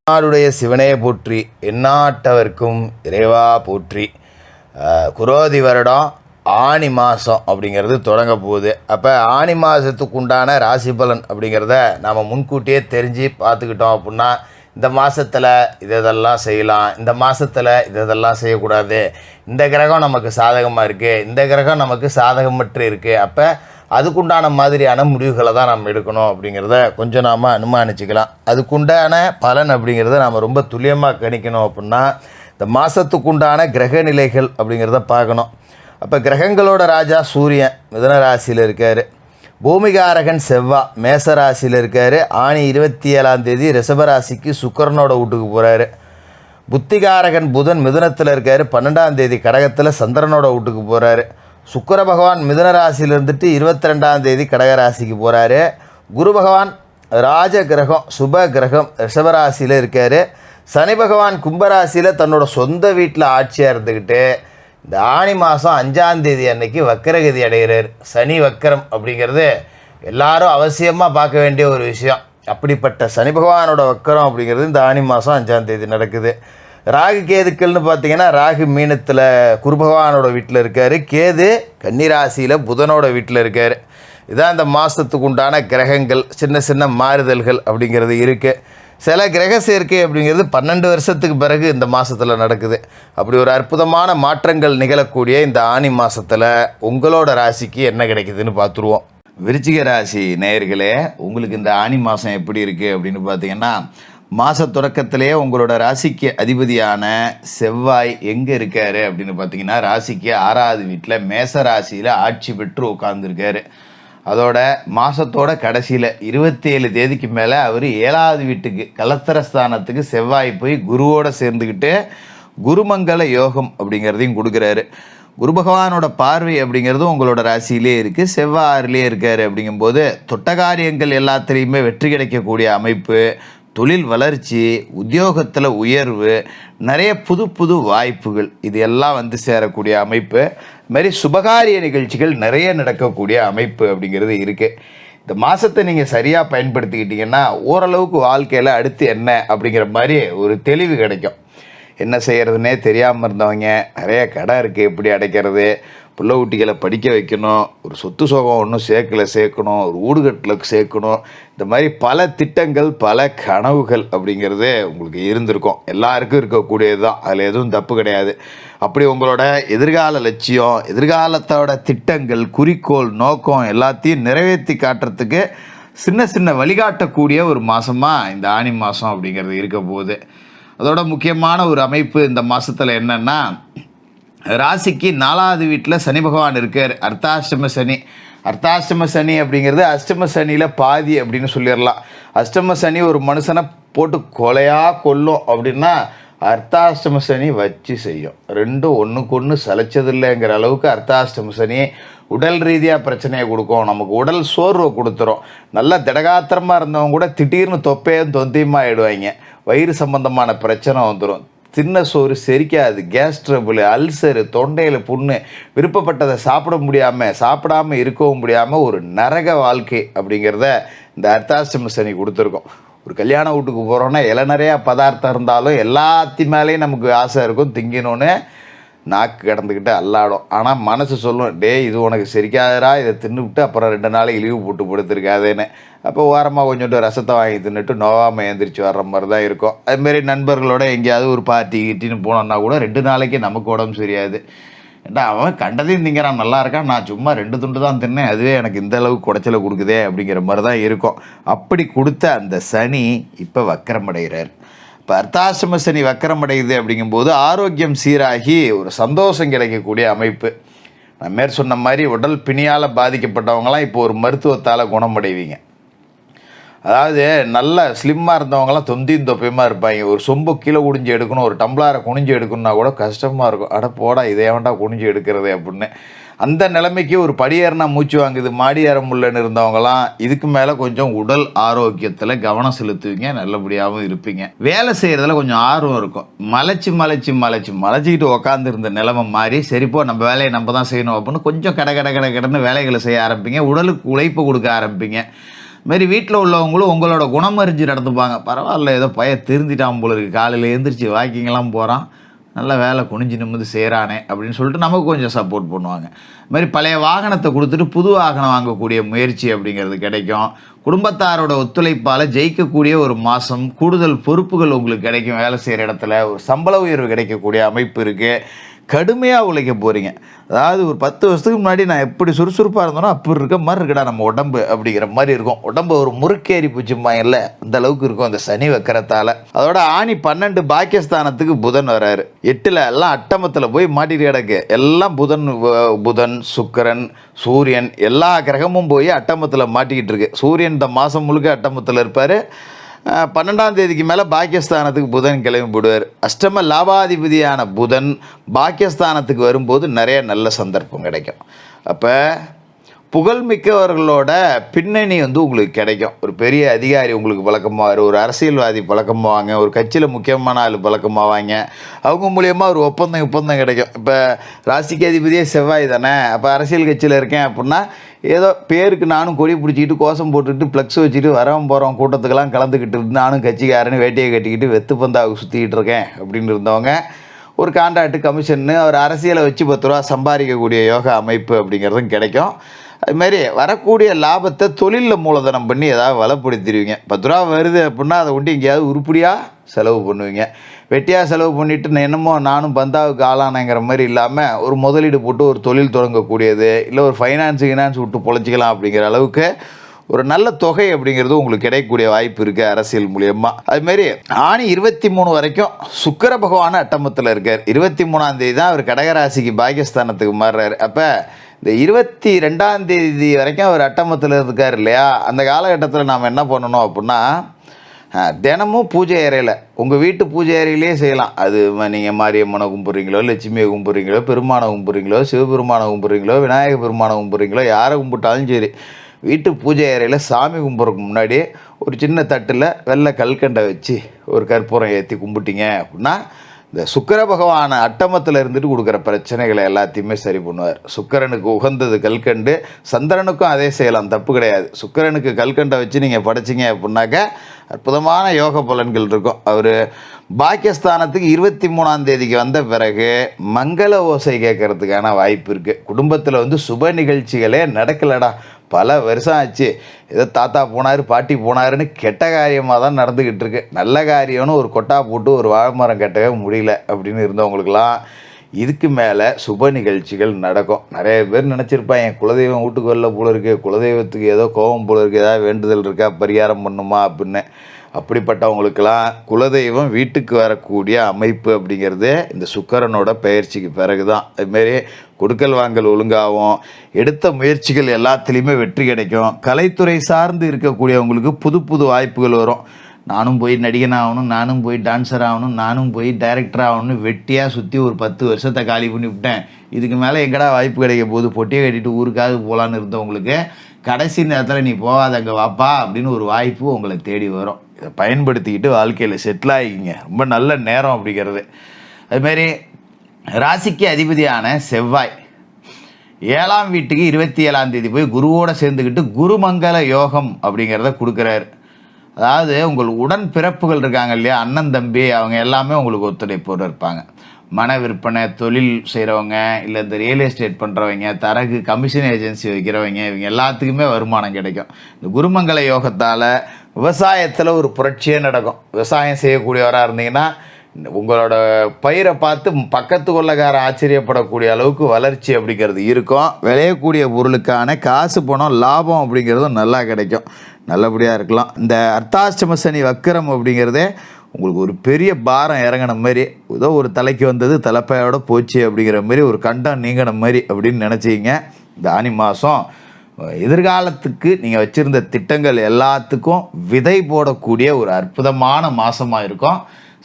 நாடுடைய சிவனே போற்றி, எந்நாட்டவர்க்கும் இறைவா போற்றி. குரோதி வருடம் ஆனி மாதம் அப்படிங்கிறது தொடங்க போகுது. அப்போ ஆனி மாதத்துக்கு உண்டான ராசி பலன் அப்படிங்கிறத நாம் முன்கூட்டியே தெரிஞ்சு பார்த்துக்கிட்டோம் அப்படின்னா, இந்த மாதத்தில் இதெல்லாம் செய்யலாம், இந்த மாதத்தில் இதெல்லாம் செய்யக்கூடாது, இந்த கிரகம் நமக்கு சாதகமாக இருக்குது, இந்த கிரகம் நமக்கு சாதகமற்று இருக்குது, அப்போ அதுக்குண்டான மாதிரியான முடிவுகளை தான் நம்ம எடுக்கணும் அப்படிங்கிறத கொஞ்சம் நாம் அனுமானிச்சிக்கலாம். அதுக்குண்டான பலன் அப்படிங்கிறத நாம் ரொம்ப துல்லியமாக கணிக்கணும் அப்படின்னா, இந்த மாதத்துக்குண்டான கிரக நிலைகள் அப்படிங்கிறத பார்க்கணும். அப்போ கிரகங்களோட ராஜா சூரியன் மிதுன ராசியில் இருக்கார், பூமிகாரகன் செவ்வாய் மேச ராசியில் இருக்கார், ஆனி 27 ரிஷபராசிக்கு சுக்கிரனோட வீட்டுக்கு போகிறாரு, புத்திகாரகன் புதன் மிதுனத்தில் இருக்கார், 12 கடகத்தில் சந்திரனோட வீட்டுக்கு போகிறாரு, சுக்கிர பகவான் மிதுன ராசியில் இருந்துட்டு 22 கடகராசிக்கு போகிறாரு, குரு பகவான் ராஜ கிரகம் சுப கிரகம் ரிஷபராசியில் இருக்கார், சனி பகவான் கும்பராசியில் தன்னோட சொந்த வீட்டில் ஆட்சியாக இருந்துக்கிட்டு இந்த ஆனி மாதம் 5 அன்னைக்கு வக்கரகதி அடைகிறார். சனி வக்கரம் அப்படிங்கிறது எல்லாரும் அவசியமாக பார்க்க வேண்டிய ஒரு விஷயம். அப்படிப்பட்ட சனி பகவானோட வக்கரம் அப்படிங்கிறது இந்த ஆனி மாதம் 5 நடக்குது. ராகு கேதுக்கள்னு பார்த்தீங்கன்னா, ராகு மீனத்தில் குரு பகவானோட வீட்டில் இருக்கார், கேது கன்னிராசியில் புதனோட வீட்டில் இருக்கார். இதான் இந்த மாதத்துக்கு உண்டான கிரகங்கள். சின்ன சின்ன மாறுதல்கள் அப்படிங்கிறது இருக்குது. சில கிரக சேர்க்கை அப்படிங்கிறது 12 வருஷத்துக்கு பிறகு இந்த மாதத்தில் நடக்குது. அப்படி ஒரு அற்புதமான மாற்றங்கள் நிகழக்கூடிய இந்த ஆனி மாதத்தில் உங்களோட ராசிக்கு என்ன கிடைக்குதுன்னு பார்த்துருவோம். விருச்சிக ராசி நேயர்களே, உங்களுக்கு இந்த ஆனி மாதம் எப்படி இருக்குது அப்படின்னு பார்த்தீங்கன்னா, மாத தொடக்கத்திலே உங்களோட ராசிக்கு அதிபதியான செவ்வாய் எங்கே இருக்கார் அப்படின்னு பார்த்தீங்கன்னா, ராசிக்கு 6வது வீட்டில் மேச ராசியில் ஆட்சி பெற்று உட்காந்துருக்காரு. அதோட மாதத்தோட கடைசியில் 27 தேதிக்கு மேலே அவர் 7வது வீட்டுக்கு கலத்திரஸ்தானத்துக்கு செவ்வாய் போய் குருவோடு சேர்ந்துக்கிட்டு குருமங்கல யோகம் அப்படிங்கிறதையும் கொடுக்குறாரு. குரு பகவானோட பார்வை அப்படிங்கிறதும் உங்களோட ராசியிலே இருக்குது, செவ்வாய் 6லே இருக்கார். அப்படிங்கும்போது தொட்ட காரியங்கள் எல்லாத்துலேயுமே வெற்றி கிடைக்கக்கூடிய அமைப்பு, தொழில் வளர்ச்சி, உத்தியோகத்தில் உயர்வு, நிறைய புது புது வாய்ப்புகள், இது எல்லாம் வந்து சேரக்கூடிய அமைப்பு. மாதிரி சுபகாரிய நிகழ்ச்சிகள் நிறைய நடக்கக்கூடிய அமைப்பு அப்படிங்கிறது இருக்குது. இந்த மாதத்தை நீங்கள் சரியாக பயன்படுத்திக்கிட்டிங்கன்னா ஓரளவுக்கு வாழ்க்கையில் அடுத்து என்ன அப்படிங்கிற மாதிரி ஒரு தெளிவு கிடைக்கும். என்ன செய்கிறதுனே தெரியாமல் இருந்தவங்க, நிறைய கடை இருக்குது எப்படி அடைக்கிறது, பிள்ளை ஊட்டிகளை படிக்க வைக்கணும், ஒரு சொத்து சோகம் ஒன்றும் சேர்க்கணும், ஒரு ஊடுகட்டில் சேர்க்கணும், இந்த மாதிரி பல திட்டங்கள் பல கனவுகள் அப்படிங்கிறது உங்களுக்கு இருந்திருக்கும். எல்லாருக்கும் இருக்கக்கூடியது தான், அதில் எதுவும் தப்பு கிடையாது. அப்படி உங்களோட எதிர்கால லட்சியம், எதிர்காலத்தோட திட்டங்கள், குறிக்கோள், நோக்கம் எல்லாத்தையும் நிறைவேற்றி காட்டுறதுக்கு சின்ன சின்ன வழிகாட்டக்கூடிய ஒரு மாதமாக இந்த ஆனி மாதம் அப்படிங்கிறது இருக்க போகுது. அதோட முக்கியமான ஒரு அமைப்பு இந்த மாதத்தில் என்னென்னா, ராசிக்கு 4வது வீட்டில் சனி பகவான் இருக்கார், அர்த்தாஷ்டம சனி. அர்த்தாஷ்டம சனி அப்படிங்கிறது அஷ்டம சனியில் பாதி அப்படின்னு சொல்லிடலாம். அஷ்டம சனி ஒரு மனுஷனை போட்டு கொலையாக கொல்லும் அப்படின்னா, அர்த்தாஷ்டம சனி வச்சு செய்யும். ரெண்டும் ஒன்றுக்கு ஒன்று சலைச்சதில்லைங்கிற அளவுக்கு அர்த்தாஷ்டம சனி உடல் ரீதியாக பிரச்சனையை கொடுக்கும், நமக்கு உடல் சோர்வை கொடுத்துரும். நல்லா திடகாத்திரமாக இருந்தவங்க கூட திடீர்னு தொப்பையும் தொந்தியுமா ஆகிடுவாங்க, வயிறு சம்பந்தமான பிரச்சனை வந்துடும், தின்ன சோறு செரிக்காது, கேஸ் ட்ரபிள், அல்சரு, தொண்டையில் புண்ணு, விருப்பப்பட்டதை சாப்பிடாமல் இருக்கவும் முடியாமல் ஒரு நரக வாழ்க்கை அப்படிங்கிறத இந்த அர்த்தாஷ்டம சனி கொடுத்துருக்கோம். ஒரு கல்யாண வீட்டுக்கு போகிறோன்னா நிறையா பதார்த்தம் இருந்தாலும் எல்லாத்தையும் மேலேயும் நமக்கு ஆசை இருக்கும், திங்கணும்னு நாக்கு கிடந்துக்கிட்டு அல்லாடும். ஆனால் மனசு சொல்லும், டே இது உனக்கு செரிக்காதரா, இதை தின்னுவிட்டு அப்புறம் 2 நாளைக்கு லீவு போட்டு படுத்துருக்காதேன்னு. அப்போ ஓரமாக கொஞ்சோண்டு ரசத்தை வாங்கி தின்னுட்டு நோவாமல் எழுந்திரிச்சு வர்ற மாதிரி தான் இருக்கும். அதுமாரி நண்பர்களோட எங்கேயாவது ஒரு பார்ட்டி கிட்டின்னு போனோன்னா கூட 2 நாளைக்கு நமக்கு உடம்பு சரியாது. ஏன்டா அவன் கண்டதையும் திங்கிறான், நல்லா இருக்கான், நான் சும்மா 2 துண்டு தான் தின்னேன், அதுவே எனக்கு இந்த அளவுக்கு குடைச்சலை கொடுக்குதே அப்படிங்கிற மாதிரி தான் இருக்கும். அப்படி கொடுத்த அந்த சனி இப்போ வக்கரமடைகிறார். இப்போ அர்த்தாஷ்டம சனி வக்கரமடையுது அப்படிங்கும்போது ஆரோக்கியம் சீராகி ஒரு சந்தோஷம் கிடைக்கக்கூடிய அமைப்பு. நான் மேற் சொன்ன மாதிரி உடல் பிணியால் பாதிக்கப்பட்டவங்களாம் இப்போ ஒரு மருத்துவத்தால் குணமடைவீங்க. அதாவது நல்ல ஸ்லிம்மாக இருந்தவங்களாம் தொந்தியும் தொப்பையுமாக இருப்பாங்க. ஒரு சொம்பு கீழே குனிஞ்சு எடுக்கணும், ஒரு டம்ளாரை குனிஞ்சு எடுக்கணும்னா கூட கஷ்டமாக இருக்கும். அட போடா இதை வேண்டா குனிஞ்சு எடுக்கிறது அப்படின்னு. அந்த நிலைமைக்கு ஒரு படியேறினா மூச்சு வாங்குது, மாடி ஏற முடியலன்னு இருந்தவங்களாம் இதுக்கு மேலே கொஞ்சம் உடல் ஆரோக்கியத்தில் கவனம் செலுத்துவீங்க, நல்லபடியாகவும் இருப்பீங்க. வேலை செய்கிறதுல கொஞ்சம் ஆர்வம் இருக்கும். மலைச்சிக்கிட்டு உக்காந்துருந்த நிலைமை மாறி, சரிப்போ நம்ம வேலையை நம்ம தான் செய்யணும் அப்படின்னு கொஞ்சம் கடன்னு வேலைகளை செய்ய ஆரம்பிப்பீங்க. உடலுக்கு உழைப்பு கொடுக்க ஆரம்பிப்பீங்க. இதுமாரி வீட்டில் உள்ளவங்களும் உங்களோட குணம் அறிஞ்சு நடந்துப்பாங்க. பரவாயில்ல, ஏதோ திருந்திட்டான் போல இருக்குது, காலையில் எழுந்திரிச்சு வாக்கிங்கெல்லாம் போகிறான், நல்ல வேலை குனிஞ்சு நிமிந்து செய்கிறானே அப்படின்னு சொல்லிட்டு நமக்கு கொஞ்சம் சப்போர்ட் பண்ணுவாங்க. இதுமாதிரி பழைய வாகனத்தை கொடுத்துட்டு புது வாகனம் வாங்கக்கூடிய முயற்சி அப்படிங்கிறது கிடைக்கும். குடும்பத்தாரோட ஒத்துழைப்பால் ஜெயிக்கக்கூடிய ஒரு மாதம். கூடுதல் பொறுப்புகள் உங்களுக்கு கிடைக்கும். வேலை செய்கிற இடத்துல ஒரு சம்பள உயர்வு கிடைக்கக்கூடிய அமைப்பு இருக்குது. கடுமையாக உழைக்க போகிறீங்க. அதாவது ஒரு 10 வருஷத்துக்கு முன்னாடி நான் எப்படி சுறுசுறுப்பாக இருந்தோன்னா அப்படி இருக்க மாதிரி இருக்குடா நம்ம உடம்பு அப்படிங்கிற மாதிரி இருக்கும். உடம்பு ஒரு முறுக்கேறி பூச்சிம்மாயில்ல, அந்த அளவுக்கு இருக்கும் அந்த சனி வைக்கிறதால. அதோட ஆணி 12 பாக்கியஸ்தானத்துக்கு புதன் வராரு. 8ல் எல்லாம் அட்டமத்தில் போய் மாட்டிட்டு கிடக்கு. எல்லாம் புதன் சுக்கிரன் சூரியன் எல்லா கிரகமும் போய் அட்டமத்தில் மாட்டிக்கிட்டு இருக்கு. சூரியன் இந்த மாதம் முழுக்க அட்டமத்தில் இருப்பார். 12ஆம் தேதிக்கு மேலே பாக்கியஸ்தானத்துக்கு புதன் கிளம்பி போடுவார். அஷ்டம லாபாதிபதியான புதன் பாக்கியஸ்தானத்துக்கு வரும்போது நிறைய நல்ல சந்தர்ப்பம் கிடைக்கும். அப்போ புகழ்மிக்கவர்களோட பின்னணி உங்களுக்கு கிடைக்கும். ஒரு பெரிய அதிகாரி உங்களுக்கு பழக்கமாவார், ஒரு அரசியல்வாதி பழக்கமாவாங்க, ஒரு கட்சியில் முக்கியமான ஆள் பழக்கமாவாங்க. அவங்க மூலியமாக ஒரு ஒப்பந்தம் கிடைக்கும். இப்போ ராசிக்கு அதிபதியே செவ்வாய் தானே. அப்போ அரசியல் கட்சியில் இருக்கேன் அப்படின்னா ஏதோ பேருக்கு நானும் கொடி பிடிச்சிக்கிட்டு கோஷம் போட்டுக்கிட்டு ஃப்ளெக்ஸ் வச்சுட்டு வரவும் போகிறோம் கூட்டத்துக்கெல்லாம் கலந்துக்கிட்டு இருந்து நானும் கட்சிக்காரன்னு வேட்டையை கட்டிக்கிட்டு வெத்து பந்தாவுக்கு சுற்றிக்கிட்டு இருக்கேன் அப்படின்னு இருந்தவங்க ஒரு கான்ட்ராக்டு கமிஷன்னு ஒரு அரசியலை வச்சு 10 ரூபா சம்பாதிக்கக்கூடிய யோகா அமைப்பு அப்படிங்கிறதும் கிடைக்கும். அதுமாரி வரக்கூடிய லாபத்தை தொழிலில் மூலதனம் பண்ணி ஏதாவது வளப்படுத்திடுவீங்க. 10 ரூபா வருது அப்படின்னா அதை கொண்டு எங்கேயாவது உருப்படியாக செலவு பண்ணுவீங்க. வெட்டியாக செலவு பண்ணிவிட்டு என்னமோ நானும் பந்தாவுக்கு ஆளானங்கிற மாதிரி இல்லாமல் ஒரு முதலீடு போட்டு ஒரு தொழில் தொடங்கக்கூடியது, இல்லை ஒரு ஃபைனான்ஸ் விட்டு பொழைச்சிக்கலாம் அப்படிங்கிற அளவுக்கு ஒரு நல்ல தொகை அப்படிங்கிறது உங்களுக்கு கிடைக்கக்கூடிய வாய்ப்பு இருக்குது அரசியல் மூலியமாக. அதுமாரி ஆணி 23 வரைக்கும் சுக்கிர பகவான் அட்டமத்தில் இருக்கார். 23ஆம் தேதி தான் அவர் கடகராசிக்கு பாகிஸ்தானத்துக்கு மாறுறாரு. அப்போ இந்த 22ஆம் தேதி வரைக்கும் அவர் அட்டமத்தில் இருக்கார் இல்லையா. அந்த காலகட்டத்தில் நாம் என்ன பண்ணணும் அப்படின்னா, தினமும் பூஜை அறையில் உங்கள் வீட்டு பூஜை அறையிலே செய்யலாம். அது நீங்கள் மாரியம்மனை கும்பிட்றீங்களோ, லட்சுமியை கும்பிட்றீங்களோ, பெருமானை கும்பிட்றீங்களோ, சிவபெருமானை கும்பிட்றீங்களோ, விநாயக பெருமானை கும்பிட்றீங்களோ, யாரை கும்பிட்டாலும் சரி, வீட்டு பூஜை அறையில் சாமி கும்பிட்றதுக்கு முன்னாடி ஒரு சின்ன தட்டில் வெள்ளை கல்கண்டை வச்சு ஒரு கற்பூரம் ஏற்றி கும்பிட்டிங்க அப்படின்னா இந்த சுக்கிர பகவான் அட்டமத்தில் இருந்துட்டு கொடுக்குற பிரச்சனைகளை எல்லாத்தையுமே சரி பண்ணுவார். சுக்கிரனுக்கு உகந்தது கல்கண்டு, சந்திரனுக்கும் அதே செய்யலாம், தப்பு கிடையாது. சுக்கிரனுக்கு கல்கண்டை வச்சு நீங்கள் படைச்சிங்க அப்படின்னாக்க அற்புதமான யோக பலன்கள் இருக்கும். அவர் பாக்கியஸ்தானத்துக்கு 23ஆம் தேதிக்கு வந்த பிறகு மங்கள ஓசை கேட்கறதுக்கான வாய்ப்பு இருக்குது. குடும்பத்தில் சுப நிகழ்ச்சிகளே நடக்கலடா, பல வருஷம் ஆச்சு, ஏதோ தாத்தா போனார் பாட்டி போனாருன்னு கெட்ட காரியமாக தான் நடந்துக்கிட்டு இருக்கு, நல்ல காரியம்னு ஒரு கொட்டா போட்டு ஒரு வாழைமரம் கட்டவே முடியல அப்படின்னு இருந்தவங்களுக்கெல்லாம் இதுக்கு மேலே சுப நிகழ்ச்சிகள் நடக்கும். நிறைய பேர் நினச்சிருப்பான், என் குலதெய்வம் வீட்டுக்கு வரல போல இருக்குது, குலதெய்வத்துக்கு ஏதோ கோபம் போல இருக்குது, ஏதாவது வேண்டுதல் இருக்கா, பரிகாரம் பண்ணுமா அப்படின்னு. அப்படிப்பட்டவங்களுக்கெல்லாம் குலதெய்வம் வீட்டுக்கு வரக்கூடிய அமைப்பு அப்படிங்கிறது இந்த சுக்கிரனோட பெயர்ச்சிக்கு பிறகு தான். அதுமாரி கொடுக்கல் வாங்கல் ஒழுங்காகும், எடுத்த முயற்சிகள் எல்லாத்துலேயுமே வெற்றி கிடைக்கும். கலைத்துறை சார்ந்து இருக்கக்கூடியவங்களுக்கு புது புது வாய்ப்புகள் வரும். நானும் போய் நடிகன் ஆகணும், நானும் போய் டான்ஸர் ஆகணும், நானும் போய் டைரக்டர் ஆகணும்னு வெட்டியாக சுற்றி ஒரு 10 வருஷத்தை காலி பண்ணி விட்டேன், இதுக்கு மேலே எங்கடா வாய்ப்பு கிடைக்க போது, பொட்டியை கட்டிட்டு ஊருக்காக போகலான்னு இருந்தவங்களுக்கு கடைசி நேரத்தில் நீ போகாதங்க வாப்பா அப்படின்னு ஒரு வாய்ப்பு உங்களை தேடி வரும். இதை பயன்படுத்திக்கிட்டு வாழ்க்கையில் செட்டில் ஆகிக்கிங்க. ரொம்ப நல்ல நேரம் அப்படிங்கிறது. அதுமாரி ராசிக்கு அதிபதியான செவ்வாய் 7ஆம் வீட்டுக்கு 27ஆம் தேதி போய் குருவோடு சேர்ந்துக்கிட்டு குருமங்கல யோகம் அப்படிங்கிறத கொடுக்குறாரு. அதாவது உங்கள் உடன் பிறப்புகள் இருக்காங்க இல்லையா, அண்ணன் தம்பி, அவங்க எல்லாமே உங்களுக்கு ஒத்துழைப்போடு இருப்பாங்க. மன விற்பனை தொழில் செய்கிறவங்க, இல்லை இந்த ரியல் எஸ்டேட் பண்ணுறவங்க, தரகு கமிஷன் ஏஜென்சி வைக்கிறவங்க, இவங்க எல்லாத்துக்குமே வருமானம் கிடைக்கும். இந்த குருமங்கல யோகத்தால் விவசாயத்தில் ஒரு புரட்சியே நடக்கும். விவசாயம் செய்யக்கூடியவராக இருந்தீங்கன்னா உங்களோட பயிரை பார்த்து பக்கத்து கொள்ளக்காரன் ஆச்சரியப்படக்கூடிய அளவுக்கு வளர்ச்சி அப்படிங்கிறது இருக்கும். விளையக்கூடிய பொருளுக்கான காசு பணம் லாபம் அப்படிங்கிறதும் நல்லா கிடைக்கும். நல்லபடியாக இருக்கலாம். இந்த அர்த்தாஷ்டம சனி வக்கரம் அப்படிங்கிறதே உங்களுக்கு ஒரு பெரிய பாரம் இறங்கின மாதிரி, ஏதோ ஒரு தலைக்கு வந்தது தலைப்பையோட போச்சு அப்படிங்கிற மாதிரி ஒரு கண்டம் நீங்கின மாதிரி அப்படின்னு நினச்சிங்க. இந்த ஆனி மாதம் எதிர்காலத்துக்கு நீங்கள் வச்சுருந்த திட்டங்கள் எல்லாத்துக்கும் விதை போடக்கூடிய ஒரு அற்புதமான மாதமாக இருக்கும்.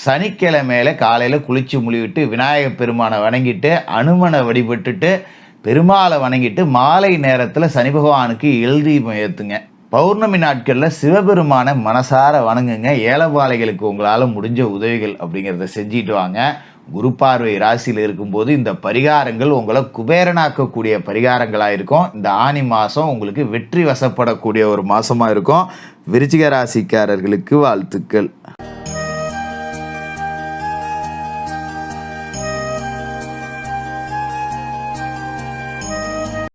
சனிக்கிழமையில காலையில் குளித்து முழிவிட்டு விநாயகர் பெருமானை வணங்கிட்டு அனுமனை வழிபட்டுட்டு பெருமாளை வணங்கிட்டு மாலை நேரத்தில் சனி பகவானுக்கு எல்தீபம் ஏற்றுங்க. பௌர்ணமி நாட்களில் சிவபெருமானை மனசார வணங்குங்க. ஏழைபாளைகளுக்கு உங்களால் முடிஞ்ச உதவிகள் அப்படிங்கிறத செஞ்சுட்டு வாங்க. குரு பார்வை ராசியில் இருக்கும்போது இந்த பரிகாரங்கள் உங்களை குபேரனாக்கக்கூடிய பரிகாரங்களாக இருக்கும். இந்த ஆனி மாதம் உங்களுக்கு வெற்றி வசப்படக்கூடிய ஒரு மாதமாக இருக்கும். விருச்சிக ராசிக்காரர்களுக்கு வாழ்த்துக்கள்.